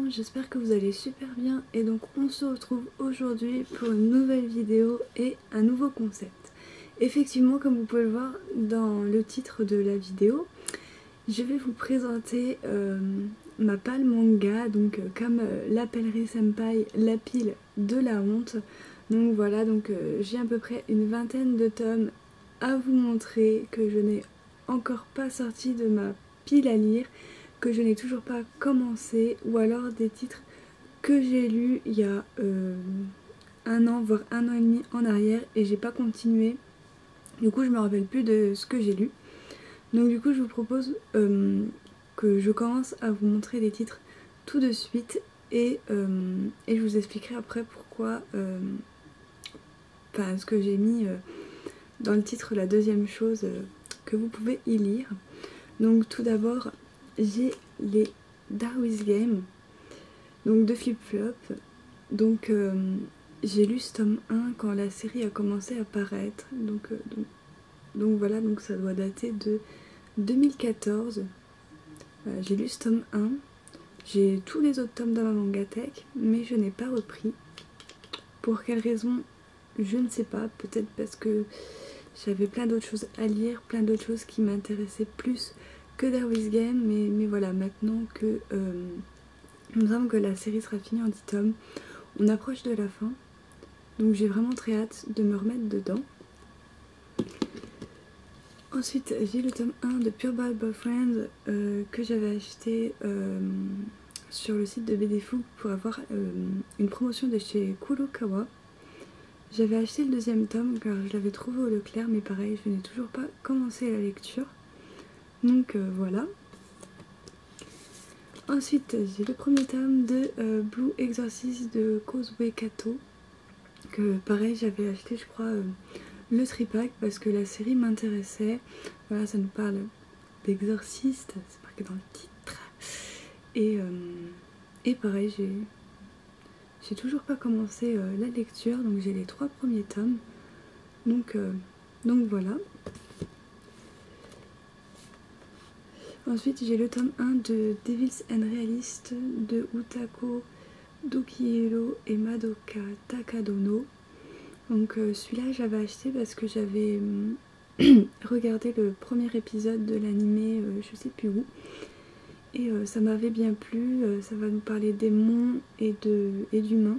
gens, j'espère que vous allez super bien et donc on se retrouve aujourd'hui pour une nouvelle vidéo et un nouveau concept. Effectivement, comme vous pouvez le voir dans le titre de la vidéo, je vais vous présenter ma pile manga, donc comme l'appellerait Senpai, la pile de la honte. Donc voilà, donc j'ai à peu près une vingtaine de tomes à vous montrer que je n'ai encore pas sorti de ma pile à lire, que je n'ai toujours pas commencé, ou alors des titres que j'ai lus il y a un an, voire un an et demi en arrière et j'ai pas continué. Du coup je me rappelle plus de ce que j'ai lu. Donc du coup je vous propose que je commence à vous montrer des titres tout de suite et je vous expliquerai après pourquoi, ce que j'ai mis dans le titre, la deuxième chose que vous pouvez y lire. Donc tout d'abord j'ai les Darwin's Game, donc de Flip Flop. Donc j'ai lu ce tome 1 quand la série a commencé à paraître, donc voilà, donc ça doit dater de 2014. Voilà, j'ai lu ce tome 1, j'ai tous les autres tomes dans ma mangatech, mais je n'ai pas repris. Pour quelle raison, je ne sais pas, peut-être parce que j'avais plein d'autres choses à lire, plein d'autres choses qui m'intéressaient plus que Darwin's Game, mais voilà, maintenant que il me semble que la série sera finie en 10 tomes, on approche de la fin, donc j'ai vraiment très hâte de me remettre dedans. Ensuite j'ai le tome 1 de Pure Bad Boyfriend que j'avais acheté sur le site de BD Fou pour avoir une promotion de chez Kurokawa. J'avais acheté le deuxième tome car je l'avais trouvé au Leclerc, mais pareil, je n'ai toujours pas commencé la lecture. Donc voilà. Ensuite, j'ai le premier tome de Blue Exorcist de Kozue Kato, que pareil, j'avais acheté, je crois, le tripack parce que la série m'intéressait. Voilà, ça nous parle d'exorciste, c'est marqué dans le titre. Et pareil, j'ai toujours pas commencé la lecture, donc j'ai les 3 premiers tomes. Donc voilà. Ensuite j'ai le tome 1 de Devils and Realist de Utako Dokiero et Madoka Takadono. Donc celui-là j'avais acheté parce que j'avais regardé le premier épisode de l'animé, je sais plus où, et ça m'avait bien plu. Ça va nous parler démons et d'humains.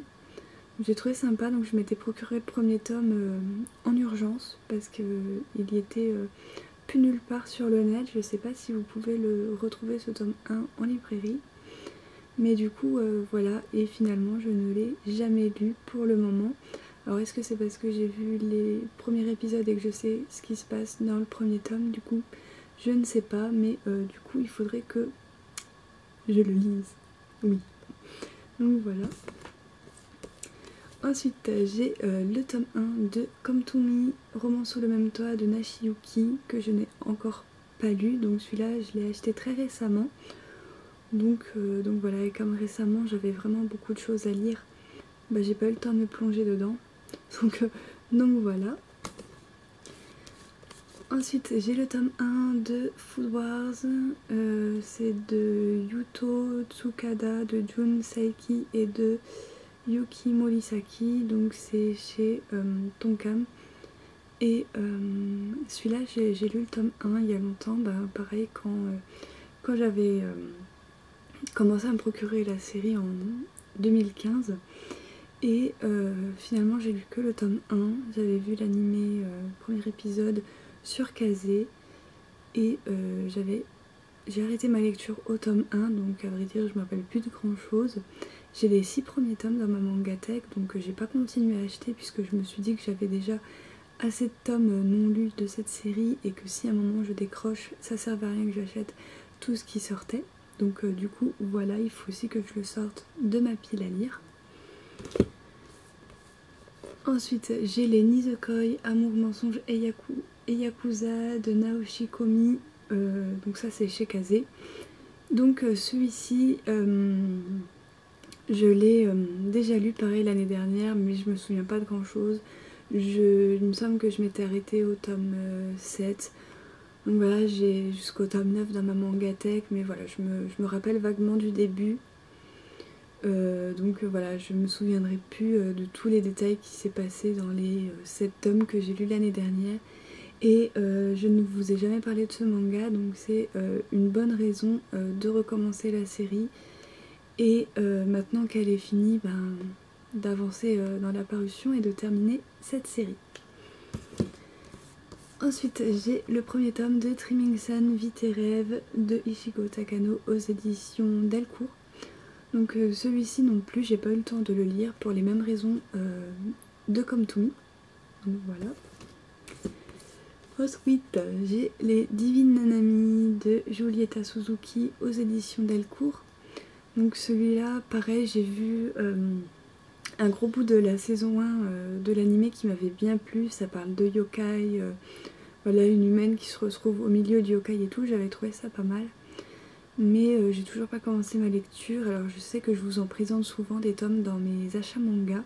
J'ai trouvé sympa, donc je m'étais procuré le premier tome en urgence parce qu'il y était plus nulle part sur le net. Je sais pas si vous pouvez le retrouver, ce tome 1, en librairie, mais du coup voilà, et finalement je ne l'ai jamais lu pour le moment. Alors est-ce que c'est parce que j'ai vu les premiers épisodes et que je sais ce qui se passe dans le premier tome? Du coup je ne sais pas, mais du coup il faudrait que je le lise, oui. Donc voilà. Ensuite j'ai le tome 1 de Come to Me, roman sous le même toit de Nashiyuki, que je n'ai encore pas lu. Donc celui-là je l'ai acheté très récemment. Donc voilà, et comme récemment j'avais vraiment beaucoup de choses à lire, j'ai pas eu le temps de me plonger dedans. Donc voilà. Ensuite j'ai le tome 1 de Food Wars, c'est de Yuto Tsukada, de Jun Saiki et de Yuki Morisaki, donc c'est chez Tonkam. Et celui-là j'ai lu le tome 1 il y a longtemps, pareil quand j'avais commencé à me procurer la série en 2015. Et finalement j'ai lu que le tome 1, j'avais vu l'animé premier épisode sur Kazé, et j'ai arrêté ma lecture au tome 1, donc à vrai dire je me rappelle plus de grand chose. J'ai les 6 premiers tomes dans ma mangatech, donc j'ai pas continué à acheter puisque je me suis dit que j'avais déjà assez de tomes non lus de cette série et que si à un moment je décroche, ça servait à rien que j'achète tout ce qui sortait. Donc du coup voilà, il faut aussi que je le sorte de ma pile à lire. Ensuite j'ai les Nizokoi, Amour, Mensonge et Yakuza de Naoshi Komi, donc ça c'est chez Kazé. Donc celui-ci je l'ai déjà lu pareil l'année dernière, mais je me souviens pas de grand chose. Il me semble que je m'étais arrêtée au tome 7. Donc voilà, j'ai jusqu'au tome 9 dans ma mangatech, mais voilà, je me rappelle vaguement du début. Donc voilà, je me souviendrai plus de tous les détails qui s'est passé dans les 7 tomes que j'ai lus l'année dernière. Et je ne vous ai jamais parlé de ce manga, donc c'est une bonne raison de recommencer la série. Et maintenant qu'elle est finie, ben, d'avancer dans la parution et de terminer cette série. Ensuite, j'ai le premier tome de Trimming Sun, Vie tes rêves de Ichigo Takano aux éditions Delcourt. Donc celui-ci non plus, j'ai pas eu le temps de le lire pour les mêmes raisons de Come to Me. Donc voilà. Ensuite, j'ai les Divines Nanami de Julieta Suzuki aux éditions Delcourt. Donc celui-là, pareil, j'ai vu un gros bout de la saison 1 de l'anime qui m'avait bien plu. Ça parle de yokai, voilà, une humaine qui se retrouve au milieu du yokai et tout. J'avais trouvé ça pas mal. Mais j'ai toujours pas commencé ma lecture. Alors je sais que je vous en présente souvent des tomes dans mes achats manga.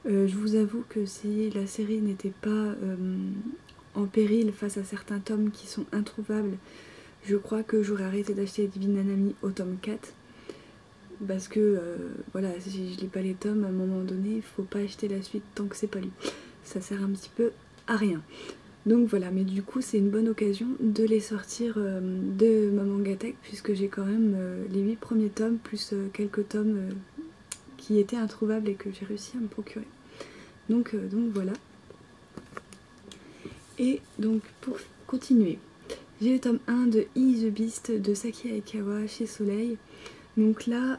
Je vous avoue que si la série n'était pas en péril face à certains tomes qui sont introuvables, je crois que j'aurais arrêté d'acheter Divine Nanami au tome 4. Parce que voilà, si je lis pas les tomes, à un moment donné, il faut pas acheter la suite tant que c'est pas lu. Ça sert un petit peu à rien. Donc voilà, mais du coup c'est une bonne occasion de les sortir de ma mangatech, puisque j'ai quand même les 8 premiers tomes plus quelques tomes qui étaient introuvables et que j'ai réussi à me procurer. Donc voilà. Et donc pour continuer, j'ai le tome 1 de E the Beast de Saki Aikawa chez Soleil. Donc là,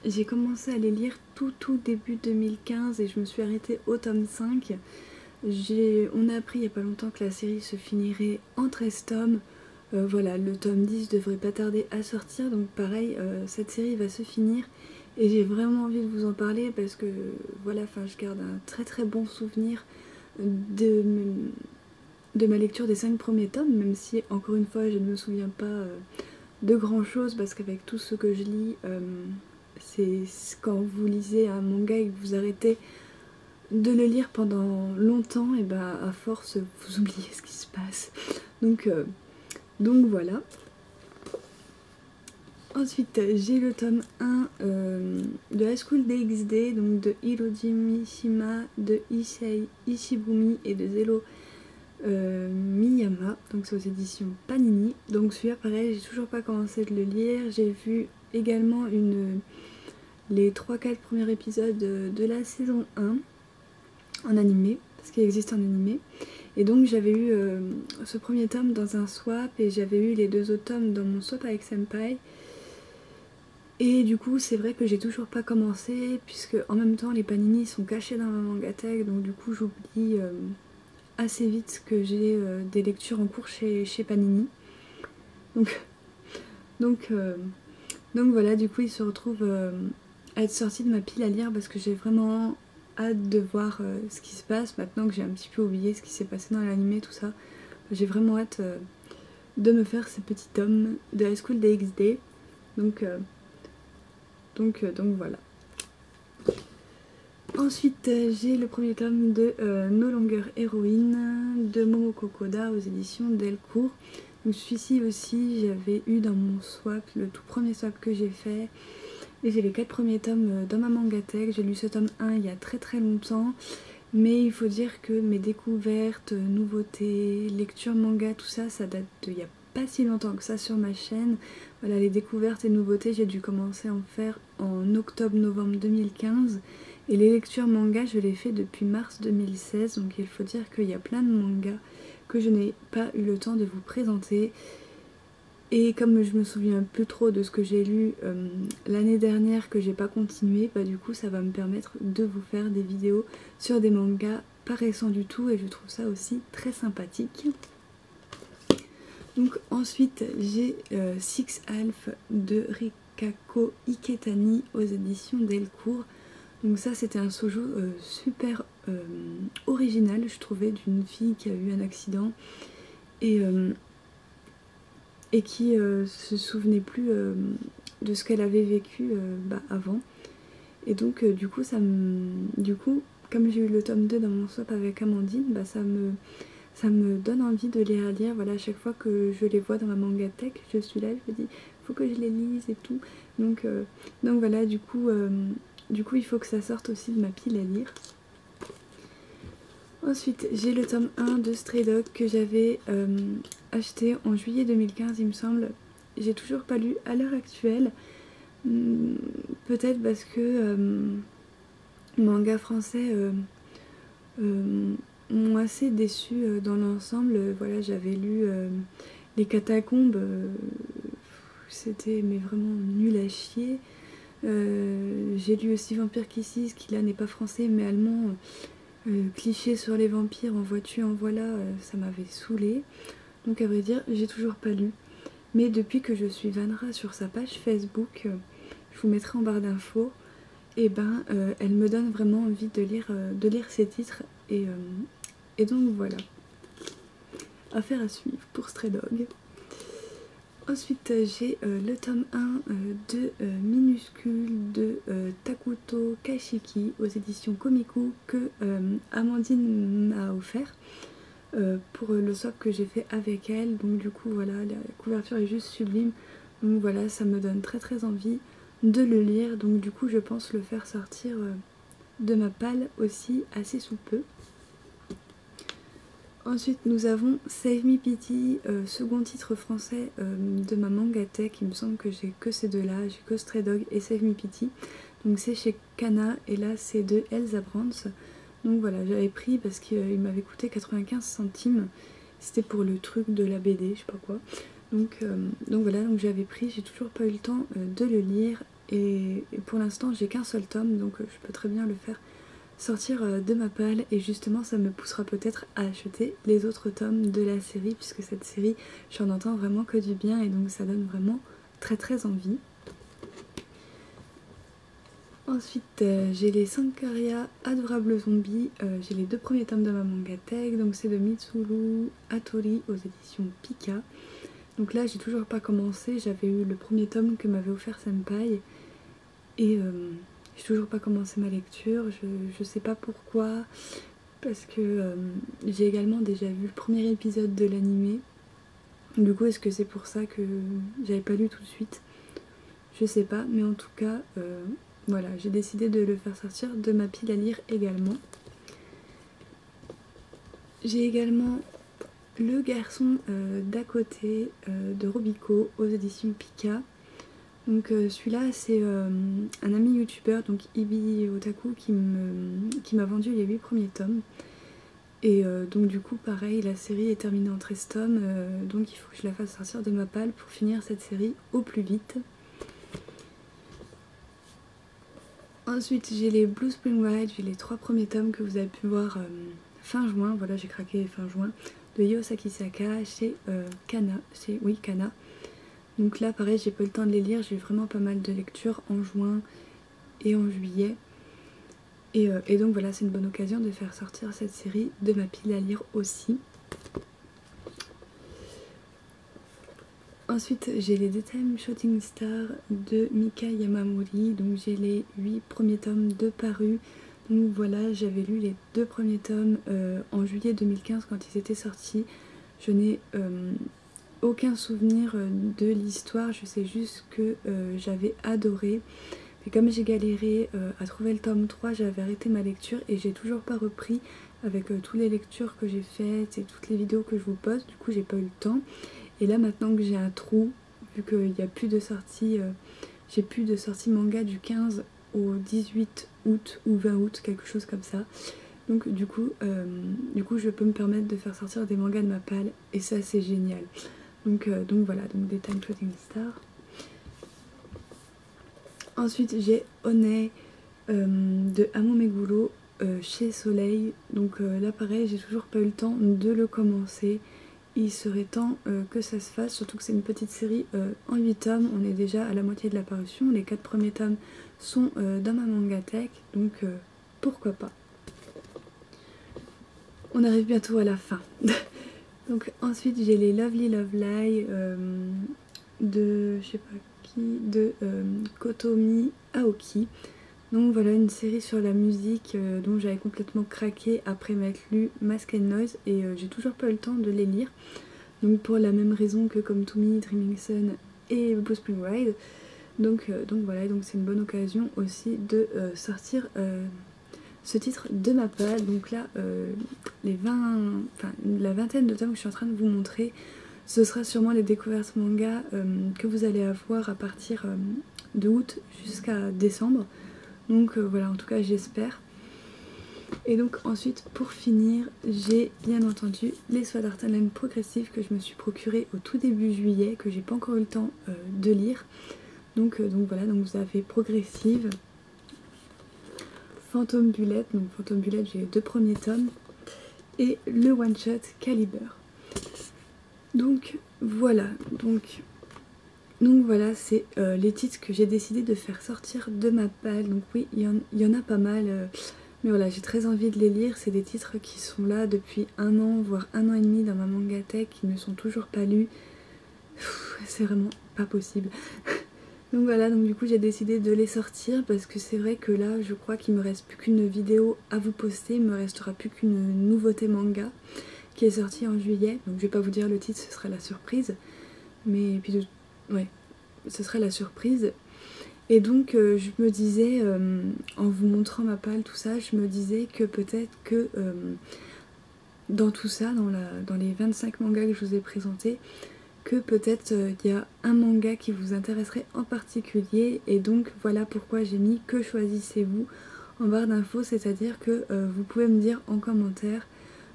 j'ai commencé à les lire tout début 2015 et je me suis arrêtée au tome 5. On a appris il n'y a pas longtemps que la série se finirait en 13 tomes. Voilà, le tome 10 devrait pas tarder à sortir. Donc pareil, cette série va se finir. Et j'ai vraiment envie de vous en parler parce que voilà, je garde un très bon souvenir de ma lecture des 5 premiers tomes. Même si, encore une fois, je ne me souviens pas de grand chose parce qu'avec tout ce que je lis, c'est quand vous lisez un manga et que vous arrêtez de le lire pendant longtemps, et bah à force vous oubliez ce qui se passe. Donc voilà. Ensuite j'ai le tome 1 de High School DxD, donc de Hiroji Mishima, de Issei Ishibumi et de Zero Miyama, donc c'est aux éditions Panini. Donc celui-là pareil, j'ai toujours pas commencé de le lire. J'ai vu également les 3-4 premiers épisodes de la saison 1 en animé, parce qu'il existe en animé. Et donc j'avais eu ce premier tome dans un swap et j'avais eu les 2 autres tomes dans mon swap avec Senpai. Et du coup c'est vrai que j'ai toujours pas commencé, puisque en même temps les Panini sont cachés dans ma mangatech, donc du coup j'oublie assez vite que j'ai des lectures en cours chez Panini. Donc voilà, du coup il se retrouve à être sorti de ma pile à lire parce que j'ai vraiment hâte de voir ce qui se passe maintenant que j'ai un petit peu oublié ce qui s'est passé dans l'anime, tout ça. J'ai vraiment hâte de me faire ces petits tomes de High School DxD. Donc voilà. Ensuite j'ai le premier tome de No Longer Heroine de Momoko Koda aux éditions Delcourt. Donc celui-ci aussi j'avais eu dans mon swap, le tout premier swap que j'ai fait. Et j'ai les 4 premiers tomes dans ma mangatech. J'ai lu ce tome 1 il y a très longtemps. Mais il faut dire que mes découvertes, nouveautés, lecture manga, tout ça, ça date d'il n'y a pas si longtemps que ça sur ma chaîne. Voilà, les découvertes et nouveautés, j'ai dû commencer à en faire en octobre-novembre 2015. Et les lectures manga, je les fais depuis mars 2016. Donc il faut dire qu'il y a plein de mangas que je n'ai pas eu le temps de vous présenter. Et comme je me souviens plus trop de ce que j'ai lu l'année dernière que j'ai pas continué, bah du coup ça va me permettre de vous faire des vidéos sur des mangas pas récents du tout et je trouve ça aussi très sympathique. Donc ensuite j'ai Six Alpha de Rikako Iketani aux éditions Delcourt. Donc ça c'était un shoujo super original, je trouvais, d'une fille qui a eu un accident et qui se souvenait plus de ce qu'elle avait vécu avant. Et donc du coup comme j'ai eu le tome 2 dans mon swap avec Amandine, ça me donne envie de les relire. Voilà, à chaque fois que je les vois dans ma mangatech, je suis là, je me dis faut que je les lise et tout. Donc voilà, du coup il faut que ça sorte aussi de ma pile à lire. Ensuite j'ai le tome 1 de Stray Dog que j'avais acheté en juillet 2015 il me semble. J'ai toujours pas lu à l'heure actuelle. Peut-être parce que manga français m'ont assez déçue dans l'ensemble. Voilà, j'avais lu Les Catacombes, c'était mais vraiment nul à chier. J'ai lu aussi Vampire Kisses qui là n'est pas français mais allemand. Cliché sur les vampires, en vois-tu, en voilà, ça m'avait saoulée. Donc à vrai dire, j'ai toujours pas lu. Mais depuis que je suis Vanra sur sa page Facebook, je vous mettrai en barre d'infos, et ben elle me donne vraiment envie de lire ces titres. Et donc voilà. Affaire à suivre pour Stray Dog. Ensuite j'ai le tome 1 de Minuscule de Takuto Kashiki aux éditions Komiku que Amandine m'a offert pour le swap que j'ai fait avec elle. Donc du coup voilà, la couverture est juste sublime. Donc voilà, ça me donne très envie de le lire. Donc du coup je pense le faire sortir de ma palle aussi assez sous peu. Ensuite nous avons Save Me Pity, second titre français de ma mangatech. Il me semble que j'ai que ces deux-là, j'ai que Stray Dog et Save Me Pity. Donc c'est chez Kana et là c'est de Elsa Brands. Donc voilà, j'avais pris parce qu'il m'avait coûté 95 centimes. C'était pour le truc de la BD, je sais pas quoi. Donc voilà, donc j'avais pris, j'ai toujours pas eu le temps de le lire. Et pour l'instant j'ai qu'un seul tome, donc je peux très bien le faire sortir de ma palle, et justement ça me poussera peut-être à acheter les autres tomes de la série, puisque cette série j'en entends vraiment que du bien et donc ça donne vraiment très envie. Ensuite j'ai les Sankaria Adorables Zombies, j'ai les deux premiers tomes de ma mangatech, donc c'est de Mitsuru Hattori aux éditions Pika. Donc là j'ai toujours pas commencé, j'avais eu le premier tome que m'avait offert Senpai et j'ai toujours pas commencé ma lecture, je sais pas pourquoi, parce que j'ai également déjà vu le premier épisode de l'animé. Du coup est-ce que c'est pour ça que j'avais pas lu tout de suite? Je sais pas, mais en tout cas voilà, j'ai décidé de le faire sortir de ma pile à lire également. J'ai également Le Garçon d'à côté de Robico aux éditions Pika. Donc celui-là c'est un ami youtubeur, donc Ibi Otaku, qui m'a vendu les 8 premiers tomes. Et donc du coup pareil, la série est terminée en 13 tomes, donc il faut que je la fasse sortir de ma palle pour finir cette série au plus vite. Ensuite j'ai les Blue Spring Ride, j'ai les 3 premiers tomes que vous avez pu voir fin juin, voilà j'ai craqué fin juin, de Yo Sakisaka chez Kana, Kana. Donc là pareil j'ai pas eu le temps de les lire, j'ai eu vraiment pas mal de lectures en juin et en juillet. Et donc voilà, c'est une bonne occasion de faire sortir cette série de ma pile à lire aussi. Ensuite j'ai les Daytime Shooting Star de Mika Yamamori, donc j'ai les 8 premiers tomes de parus. Donc voilà, j'avais lu les 2 premiers tomes en juillet 2015 quand ils étaient sortis. Je n'ai aucun souvenir de l'histoire, je sais juste que j'avais adoré. Et comme j'ai galéré à trouver le tome 3, j'avais arrêté ma lecture et j'ai toujours pas repris avec toutes les lectures que j'ai faites et toutes les vidéos que je vous poste. Du coup j'ai pas eu le temps. Et là maintenant que j'ai un trou, vu qu'il n'y a plus de sortie, j'ai plus de sortie manga du 15 au 18 août ou 20 août, quelque chose comme ça. Donc du coup je peux me permettre de faire sortir des mangas de ma palle et ça c'est génial. Donc voilà, donc des Time Shooting Star. Ensuite j'ai Honey de Amo Meguro chez Soleil. Donc là pareil, j'ai toujours pas eu le temps de le commencer. Il serait temps que ça se fasse, surtout que c'est une petite série en 8 tomes. On est déjà à la moitié de la parution. Les 4 premiers tomes sont dans ma mangatech, donc pourquoi pas. On arrive bientôt à la fin. Donc ensuite j'ai les Lovely Love Lie de je sais pas qui, de Kotomi Aoki. Donc voilà, une série sur la musique dont j'avais complètement craqué après m'être lu Mask and Noise, et j'ai toujours pas eu le temps de les lire. Donc pour la même raison que Come To Me, Dreaming Sun et Blue Spring Ride. Donc voilà, donc c'est une bonne occasion aussi de sortir ce titre de ma palle. Donc là, la vingtaine de tomes que je suis en train de vous montrer, ce sera sûrement les découvertes manga que vous allez avoir à partir de août jusqu'à décembre. Donc voilà, en tout cas j'espère. Et donc ensuite, pour finir, j'ai bien entendu les Sword Art Online progressives que je me suis procuré au tout début juillet, que j'ai pas encore eu le temps de lire. Donc voilà, donc vous avez Progressive, Phantom Bullet, donc Phantom Bullet j'ai les 2 premiers tomes, et le one shot Caliber. Donc voilà, donc voilà, c'est les titres que j'ai décidé de faire sortir de ma palle. Donc oui, il y en a pas mal, mais voilà, j'ai très envie de les lire. C'est des titres qui sont là depuis 1 an, voire 1 an et demi dans ma mangatech, qui ne sont toujours pas lus. C'est vraiment pas possible. Donc voilà, donc du coup j'ai décidé de les sortir parce que c'est vrai que là je crois qu'il me reste plus qu'une vidéo à vous poster, il me restera plus qu'une nouveauté manga qui est sortie en juillet. Donc je vais pas vous dire le titre, ce sera la surprise, mais puis ouais, ce sera la surprise. Et donc je me disais, en vous montrant ma palle, tout ça, je me disais que peut-être que dans tout ça, dans les 25 mangas que je vous ai présentés, que peut-être il y a un manga qui vous intéresserait en particulier, et donc voilà pourquoi j'ai mis que choisissez-vous en barre d'infos, c'est-à-dire que vous pouvez me dire en commentaire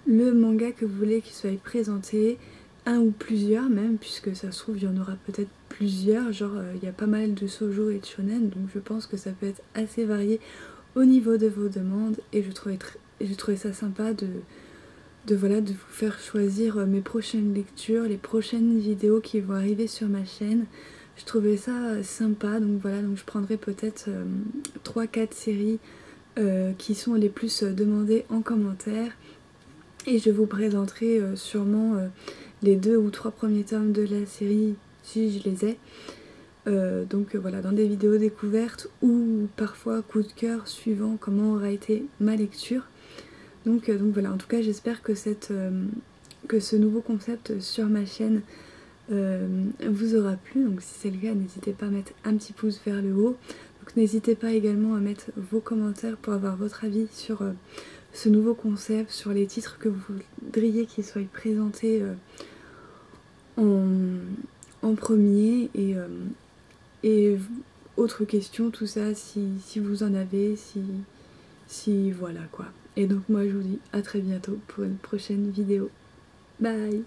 le manga que vous voulez qu'il soit présenté, un ou plusieurs même, puisque ça se trouve il y en aura peut-être plusieurs, genre il y a pas mal de shoujo et de shonen, donc je pense que ça peut être assez varié au niveau de vos demandes, et je trouvais ça sympa de vous faire choisir mes prochaines lectures, les prochaines vidéos qui vont arriver sur ma chaîne. Je trouvais ça sympa, donc voilà, donc je prendrai peut-être 3-4 séries qui sont les plus demandées en commentaire, et je vous présenterai sûrement les 2 ou 3 premiers tomes de la série si je les ai. Donc voilà, dans des vidéos découvertes ou parfois coup de cœur suivant comment aura été ma lecture. Donc voilà, en tout cas j'espère que ce nouveau concept sur ma chaîne vous aura plu. Donc si c'est le cas, n'hésitez pas à mettre un petit pouce vers le haut. Donc n'hésitez pas également à mettre vos commentaires pour avoir votre avis sur ce nouveau concept, sur les titres que vous voudriez qu'ils soient présentés en premier, et autres questions, tout ça, si vous en avez, si voilà quoi. Et donc moi je vous dis à très bientôt pour une prochaine vidéo. Bye!